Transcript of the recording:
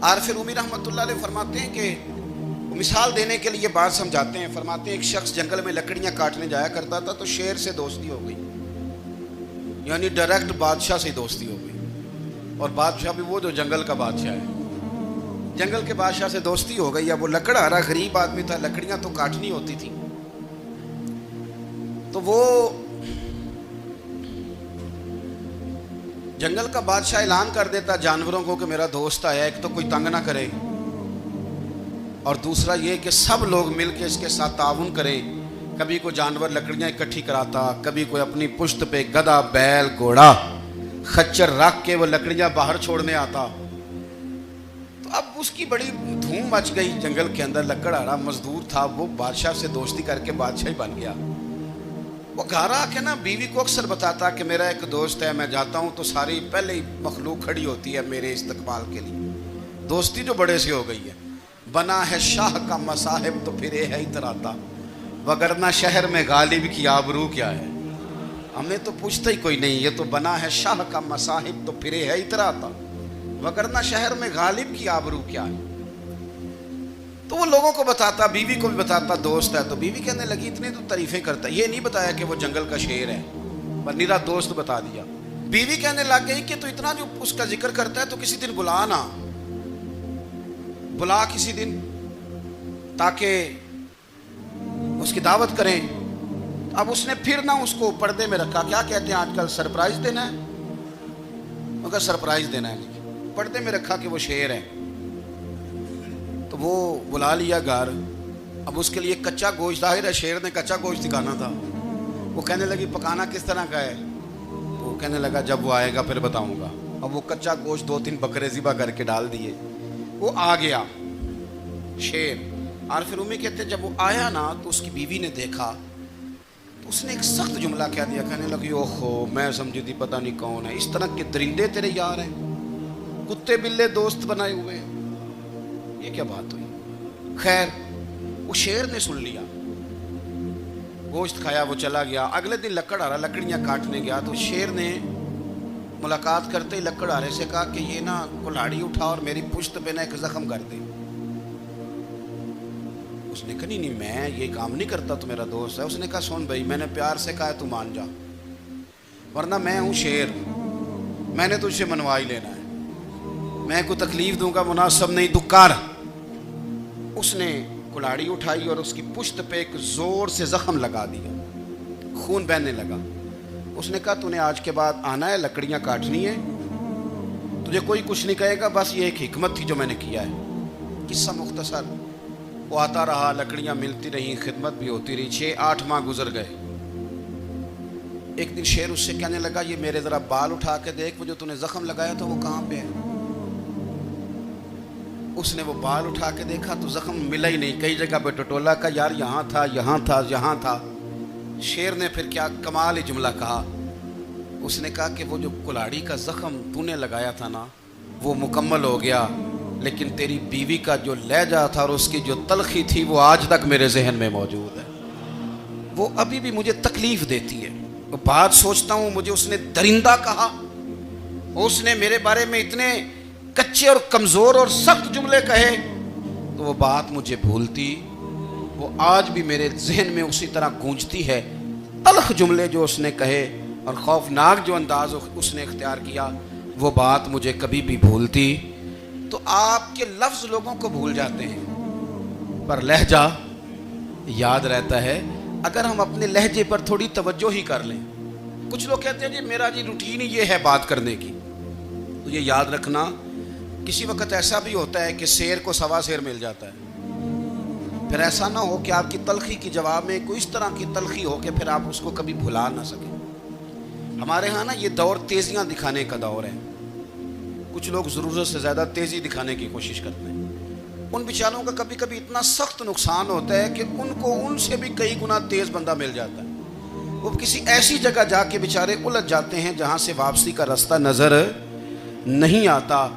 عارف رومی رحمۃ اللہ علیہ فرماتے ہیں کہ مثال دینے کے لیے بات سمجھاتے ہیں. فرماتے ہیں ایک شخص جنگل میں لکڑیاں کاٹنے جایا کرتا تھا تو شیر سے دوستی ہو گئی, یعنی ڈائریکٹ بادشاہ سے دوستی ہو گئی. اور بادشاہ بھی وہ جو جنگل کا بادشاہ ہے, جنگل کے بادشاہ سے دوستی ہو گئی. اب وہ لکڑہارا غریب آدمی تھا, لکڑیاں تو کاٹنی ہوتی تھی. تو وہ جنگل کا بادشاہ اعلان کر دیتا جانوروں کو کہ میرا دوست آیا, ایک تو کوئی تنگ نہ کرے, اور دوسرا یہ کہ سب لوگ مل کے اس کے ساتھ تعاون کریں. کبھی کوئی جانور لکڑیاں اکٹھی کراتا, کبھی کوئی اپنی پشت پہ گدھا, بیل, گھوڑا, خچر رکھ کے وہ لکڑیاں باہر چھوڑنے آتا. تو اب اس کی بڑی دھوم مچ گئی جنگل کے اندر. لکڑہارا مزدور تھا, وہ بادشاہ سے دوستی کر کے بادشاہ ہی بن گیا. وہ گھر آ کے نا بیوی کو اکثر بتاتا کہ میرا ایک دوست ہے, میں جاتا ہوں تو ساری پہلے ہی مخلوق کھڑی ہوتی ہے میرے استقبال کے لیے. دوستی جو بڑے سے ہو گئی ہے. بنا ہے شاہ کا مصاحب تو پھر ہے اتراتا, وگرنہ شہر میں غالب کی آبرو کیا ہے. ہمیں تو پوچھتا ہی کوئی نہیں, یہ تو بنا ہے شاہ کا مصاحب تو پھر ہے اتراتا, وگرنہ شہر میں غالب کی آبرو کیا ہے. تو وہ لوگوں کو بتاتا, بیوی کو بھی بتاتا دوست ہے. تو بیوی کہنے لگی اتنی تو تعریفیں کرتا, یہ نہیں بتایا کہ وہ جنگل کا شیر ہے, پر نیرا دوست بتا دیا. بیوی کہنے لگ گئی کہ تو اتنا جو اس کا ذکر کرتا ہے تو کسی دن بلا نا, بلا کسی دن تاکہ اس کی دعوت کریں. اب اس نے پھر نہ اس کو پردے میں رکھا. کیا کہتے ہیں آج کل, سرپرائز دینا ہے, مگر سرپرائز دینا ہے, پردے میں رکھا کہ وہ شیر ہے. تو وہ بلا لیا گھر. اب اس کے لیے کچا گوشت, ظاہر ہے شیر نے کچا گوشت دکھانا تھا. وہ کہنے لگی پکانا کس طرح کا ہے. وہ کہنے لگا جب وہ آئے گا پھر بتاؤں گا. اب وہ کچا گوشت 2-3 بکرے ذبح کر کے ڈال دیے. وہ آ گیا شیر. عارف رومی کہتے جب وہ آیا نا تو اس کی بیوی نے دیکھا تو اس نے ایک سخت جملہ کہہ دیا. کہنے لگی اوہو, میں سمجھی تھی پتہ نہیں کون ہے, اس طرح کے درندے تیرے یار ہیں, کتے بلے دوست بنائے ہوئے ہیں, یہ کیا بات ہوئی. خیر وہ شیر نے سن لیا, گوشت کھایا, وہ چلا گیا. اگلے دن لکڑہارا لکڑیاں کاٹنے گیا تو شیر نے ملاقات کرتے ہی لکڑہارے سے کہا کہ یہ نا کلاڑی اٹھا اور میری پشت پہ نا ایک زخم کر دے. اس نے کہا نہیں میں یہ کام نہیں کرتا, تو میرا دوست ہے. اس نے کہا سن بھائی, میں نے پیار سے کہا ہے تو مان جا, ورنہ میں ہوں شیر, میں نے تجھ سے منوا ہی لینا ہے, میں کوئی تکلیف دوں گا مناسب نہیں, تو کر. اس نے کلاڑی اٹھائی اور اس کی پشت پہ ایک زور سے زخم لگا دیا, خون بہنے لگا. اس نے کہا تو نے آج کے بعد آنا ہے, لکڑیاں کاٹنی ہے, تجھے کوئی کچھ نہیں کہے گا, بس یہ ایک حکمت تھی جو میں نے کیا ہے. قصہ مختصر. وہ آتا رہا, لکڑیاں ملتی رہیں, خدمت بھی ہوتی رہی. 6-8 ماہ گزر گئے. ایک دن شیر اس سے کہنے لگا یہ میرے ذرا بال اٹھا کے دیکھ, وہ جو تو نے زخم لگایا تھا وہ کہاں پہ ہے. اس نے وہ بال اٹھا کے دیکھا تو زخم ملا ہی نہیں, کئی جگہ پہ ٹٹولا کا, یار یہاں تھا, یہاں تھا, یہاں تھا. شیر نے پھر کیا کمال جملہ کہا. اس نے کہا کہ وہ جو کلاڑی کا زخم تو نے لگایا تھا نا وہ مکمل ہو گیا, لیکن تیری بیوی کا جو لہجہ تھا اور اس کی جو تلخی تھی وہ آج تک میرے ذہن میں موجود ہے, وہ ابھی بھی مجھے تکلیف دیتی ہے. وہ بات سوچتا ہوں مجھے اس نے درندہ کہا, اس نے میرے بارے میں اتنے کچے اور کمزور اور سخت جملے کہے, تو وہ بات مجھے بھولتی, وہ آج بھی میرے ذہن میں اسی طرح گونجتی ہے. تلخ جملے جو اس نے کہے اور خوفناک جو انداز اس نے اختیار کیا, وہ بات مجھے کبھی بھی بھولتی. تو آپ کے لفظ لوگوں کو بھول جاتے ہیں, پر لہجہ یاد رہتا ہے اگر ہم اپنے لہجے پر تھوڑی توجہ ہی کر لیں. کچھ لوگ کہتے ہیں جی میرا جی روٹین ہی یہ ہے بات کرنے کی, تو یہ یاد رکھنا کسی وقت ایسا بھی ہوتا ہے کہ شیر کو سوا شیر مل جاتا ہے. پھر ایسا نہ ہو کہ آپ کی تلخی کی جواب میں کوئی اس طرح کی تلخی ہو کہ پھر آپ اس کو کبھی بھلا نہ سکیں. ہمارے ہاں نا یہ دور تیزیاں دکھانے کا دور ہے. کچھ لوگ ضرورت سے زیادہ تیزی دکھانے کی کوشش کرتے ہیں. ان بیچاروں کا کبھی کبھی اتنا سخت نقصان ہوتا ہے کہ ان کو ان سے بھی کئی گنا تیز بندہ مل جاتا ہے. وہ کسی ایسی جگہ جا کے بیچارے الجھ جاتے ہیں جہاں سے واپسی کا راستہ نظر نہیں آتا.